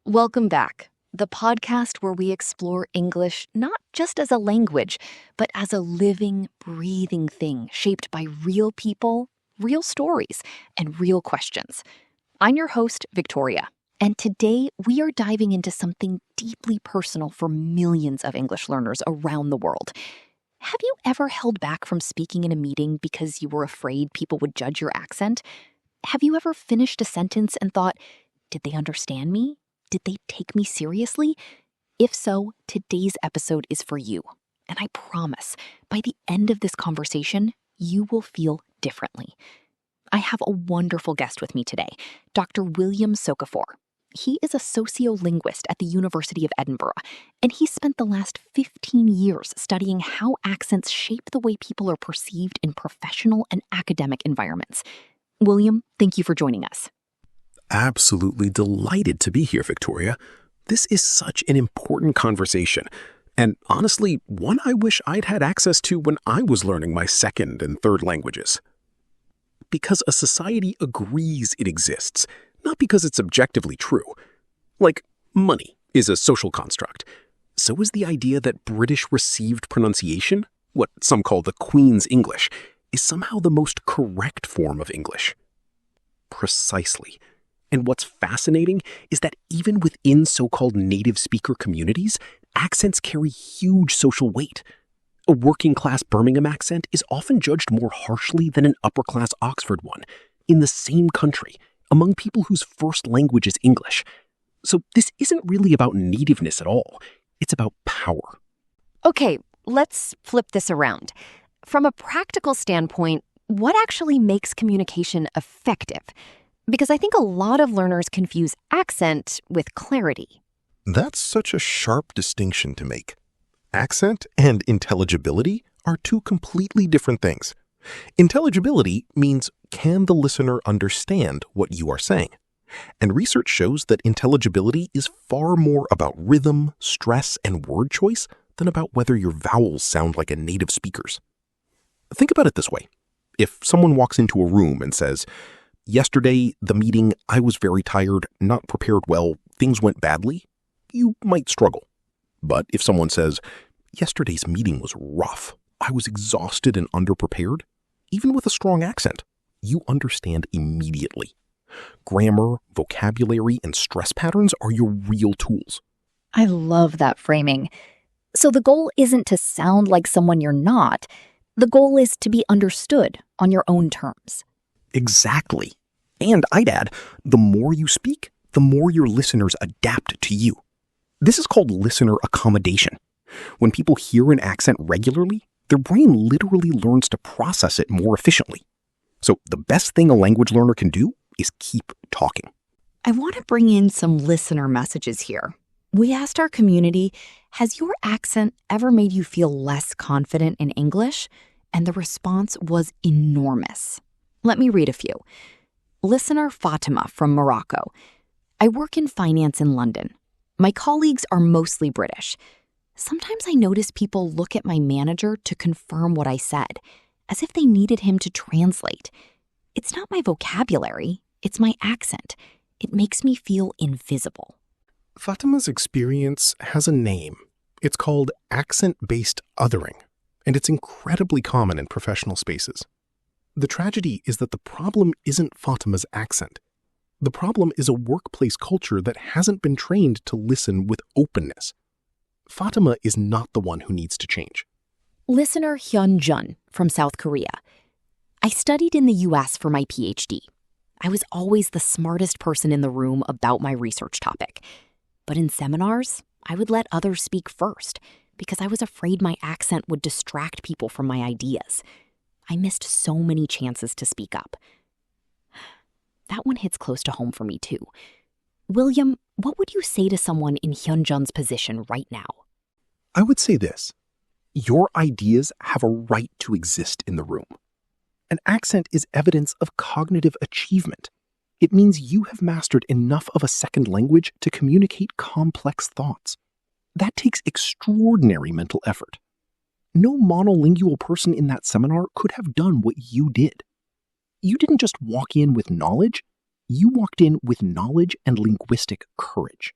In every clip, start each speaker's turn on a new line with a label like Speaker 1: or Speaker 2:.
Speaker 1: Welcome back, the podcast where we explore English not just as a language, but as a living, breathing thing shaped by real people, real stories, and real questions. I'm your host, Victoria, and today we are diving into something deeply personal for millions of English learners around the world. Have you ever held back from speaking in a meeting because you were afraid people would judge your accent? Have you ever finished a sentence and thought, did they understand me? Did they take me seriously? If so, today's episode is for you. And I promise, by the end of this conversation, you will feel differently. I have a wonderful guest with me today, Dr. William Sokafor. He is a sociolinguist at the University of Edinburgh, and he spent the last 15 years studying how accents shape the way people are perceived in professional and academic environments. William, thank you for joining us.
Speaker 2: Absolutely delighted to be here, Victoria. This is such an important conversation, and honestly, one I wish I'd had access to when I was learning my second and third languages. Because a society agrees it exists, not because it's objectively true. Like, money is a social construct. So is the idea that British received pronunciation, what some call the Queen's English, is somehow the most correct form of English. Precisely. And what's fascinating is that even within so-called native speaker communities, accents carry huge social weight. A working-class Birmingham accent is often judged more harshly than an upper-class Oxford one, in the same country, among people whose first language is English. So this isn't really about nativeness at all. It's about power.
Speaker 1: Okay, let's flip this around. From a practical standpoint, what actually makes communication effective? Because I think a lot of learners confuse accent with clarity.
Speaker 3: That's such a sharp distinction to make. Accent and intelligibility are two completely different things. Intelligibility means, can the listener understand what you are saying? And research shows that intelligibility is far more about rhythm, stress, and word choice than about whether your vowels sound like a native speaker's. Think about it this way. If someone walks into a room and says, "Yesterday, the meeting, I was very tired, not prepared well, things went badly," you might struggle. But if someone says, "Yesterday's meeting was rough, I was exhausted and underprepared," even with a strong accent, you understand immediately. Grammar, vocabulary, and stress patterns are your real tools.
Speaker 1: I love that framing. So the goal isn't to sound like someone you're not. The goal is to be understood on your own terms.
Speaker 2: Exactly. And I'd add, the more you speak, the more your listeners adapt to you. This is called listener accommodation. When people hear an accent regularly, their brain literally learns to process it more efficiently. So the best thing a language learner can do is keep talking.
Speaker 1: I want to bring in some listener messages here. We asked our community, has your accent ever made you feel less confident in English? And the response was enormous. Let me read a few. Listener Fatima from Morocco. I work in finance in London. My colleagues are mostly British. Sometimes I notice people look at my manager to confirm what I said, as if they needed him to translate. It's not my vocabulary, it's my accent. It makes me feel invisible.
Speaker 3: Fatima's experience has a name. It's called accent-based othering, and it's incredibly common in professional spaces. The tragedy is that the problem isn't Fatima's accent. The problem is a workplace culture that hasn't been trained to listen with openness. Fatima is not the one who needs to change.
Speaker 1: Listener Hyun Jun from South Korea. I studied in the US for my PhD. I was always the smartest person in the room about my research topic. But in seminars, I would let others speak first because I was afraid my accent would distract people from my ideas. I missed so many chances to speak up. That one hits close to home for me too. William, what would you say to someone in Hyunjun's position right now?
Speaker 2: I would say this. Your ideas have a right to exist in the room. An accent is evidence of cognitive achievement. It means you have mastered enough of a second language to communicate complex thoughts. That takes extraordinary mental effort. No monolingual person in that seminar could have done what you did. You didn't just walk in with knowledge, you walked in with knowledge and linguistic courage.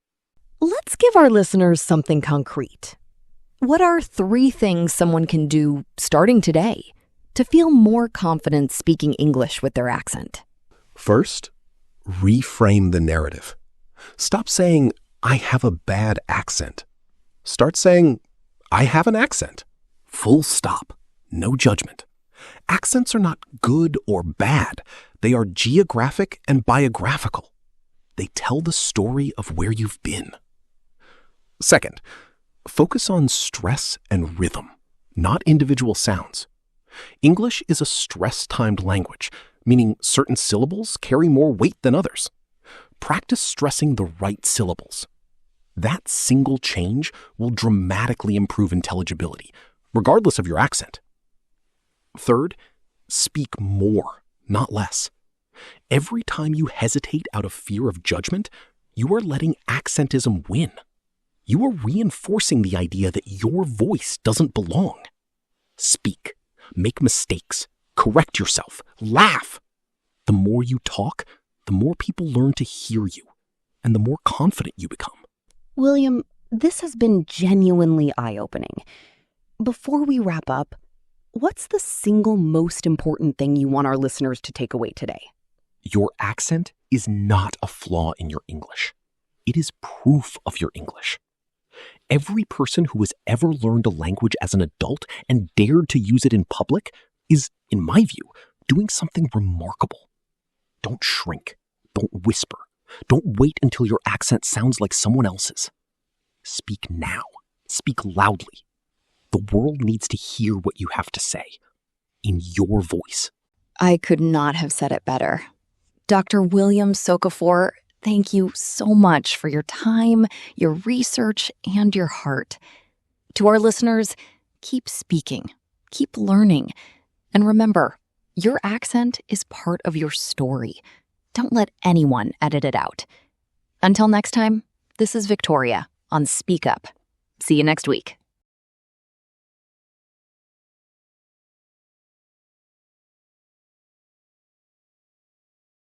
Speaker 1: Let's give our listeners something concrete. What are 3 things someone can do starting today to feel more confident speaking English with their accent?
Speaker 2: First, reframe the narrative. Stop saying, I have a bad accent. Start saying, I have an accent. Full stop. No judgment. Accents are not good or bad. They are geographic and biographical. They tell the story of where you've been. Second, focus on stress and rhythm, not individual sounds. English is a stress-timed language, meaning certain syllables carry more weight than others. Practice stressing the right syllables. That single change will dramatically improve intelligibility, regardless of your accent. Third, speak more, not less. Every time you hesitate out of fear of judgment, you are letting accentism win. You are reinforcing the idea that your voice doesn't belong. Speak, make mistakes, correct yourself, laugh. The more you talk, the more people learn to hear you, and the more confident you become.
Speaker 1: William, this has been genuinely eye-opening. Before we wrap up, what's the single most important thing you want our listeners to take away today?
Speaker 2: Your accent is not a flaw in your English. It is proof of your English. Every person who has ever learned a language as an adult and dared to use it in public is, in my view, doing something remarkable. Don't shrink. Don't whisper. Don't wait until your accent sounds like someone else's. Speak now. Speak loudly. The world needs to hear what you have to say in your voice.
Speaker 1: I could not have said it better. Dr. William Sokafor, thank you so much for your time, your research, and your heart. To our listeners, keep speaking, keep learning, and remember, your accent is part of your story. Don't let anyone edit it out. Until next time, this is Victoria on Speak Up. See you next week.